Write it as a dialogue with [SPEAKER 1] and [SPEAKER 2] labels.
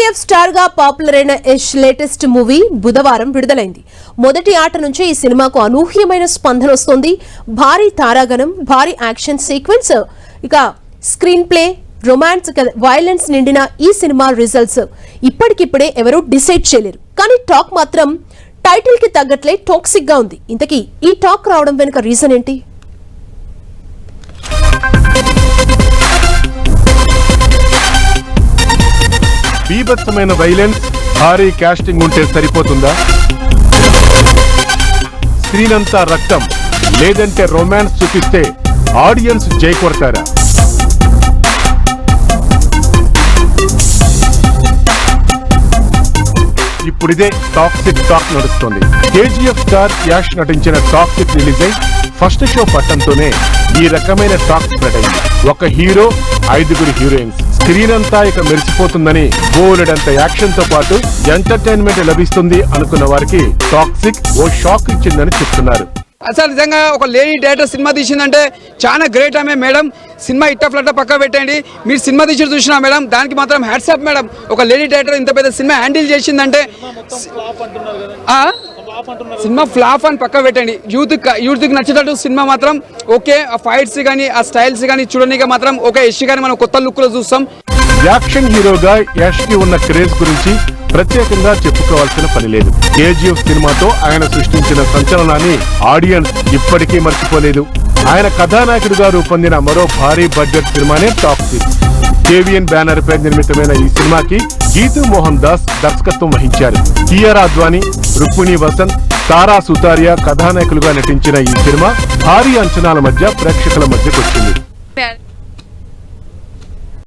[SPEAKER 1] KGF star గా popular అయిన Yash latest movie బుధవారం విడుదలైంది. మొదటి ఆట నుంచే ఈ సినిమాకు అనూహ్యమైన స్పందన వస్తోంది. భారీ తారాగణం, భారీ యాక్షన్ సీక్వెన్స్, ఇక స్క్రీన్ ప్లే, రొమాన్స్, వైలెన్స్ నిండిన ఈ సినిమా రిజల్ట్స్ ఇప్పటికిప్పుడే ఎవరూ డిసైడ్ చేయలేరు. కానీ టాక్ మాత్రం టైటిల్ కి తగ్గట్లే టాక్సిక్ గా ఉంది. ఇంతకీ ఈ టాక్ రావడం వెనుక రీజన్ ఏంటి?
[SPEAKER 2] బీభత్సమైన వైలెన్స్, భారీ కాస్టింగ్ ఉంటే సరిపోతుందా? స్క్రీన్ అంతా రక్తం లేదంటే రొమాన్స్ చూపిస్తే ఆడియన్స్ జై కొడతారా? ఇప్పుడిదే టాక్సిక్ టాక్ నడుస్తోంది. కేజీఎఫ్ స్టార్ యాష్ నటించిన టాక్సిక్ రిలీజ్ అయి ఫస్ట్ షో పట్టంతోనే ఈ రకమైన టాక్ స్ప్రెడ్ అయింది. ఒక హీరో, 5 హీరోయిన్స్, స్క్రీన్ అంతా ఇక మెరిసిపోతుందని, బోలెడంత యాక్షన్ తో పాటు ఎంటర్టైన్మెంట్ లభిస్తుంది అనుకున్న వారికి టాక్సిక్ ఓ షాక్ ఇచ్చిందని చెప్తున్నారు.
[SPEAKER 3] అసలు నిజంగా ఒక లేడీ డైరెక్టర్ సినిమా తీసిందంటే చాలా గ్రేట్ ఆమె మేడం. సినిమా ఇట్ట ఫ్లట్ట పక్క పెట్టండి. మీరు సినిమా తీసి చూసినా మేడం, దానికి మాత్రం హ్యాట్స్ ఆఫ్ మేడం. ఒక లేడీ డైరెక్టర్ ఇంత పెద్ద సినిమా హ్యాండిల్ చేసిందంటే, సినిమా ఫ్లాప్ అని పక్క పెట్టండి. యూత్కి నచ్చేటట్టు సినిమా మాత్రం ఓకే. ఆ ఫైట్స్ కానీ, ఆ స్టైల్స్ కానీ చూడడానికి మాత్రం ఒక యష్ గాని మనం కొత్త లుక్ లో చూస్తాం.
[SPEAKER 2] యాక్షన్ హీరోగా యష్ కి ఉన్న క్రేజ్ గురించి ప్రత్యేకంగా చెప్పుకోవాల్సిన పని లేదు. కేజీఎఫ్ సినిమాతో ఆయన సృష్టించిన సంచలనాన్ని ఆడియన్స్ ఇప్పటికీ మర్చిపోలేదు. ఆయన కథానాయకుడిగా రూపొందిన మరో భారీ బడ్జెట్ సినిమానే టాక్సిక్. కేవీఎన్ బ్యానర్ పై నిర్మితమైన ఈ సినిమాకి గీతూ మోహన్ దాస్ దర్శకత్వం వహించారు. కియారా అద్వానీ, రుక్మిణి వసంత్, తారా సుతారియా కథానాయకులుగా నటించిన ఈ సినిమా భారీ అంచనాల మధ్య ప్రేక్షకుల మధ్యకొచ్చింది.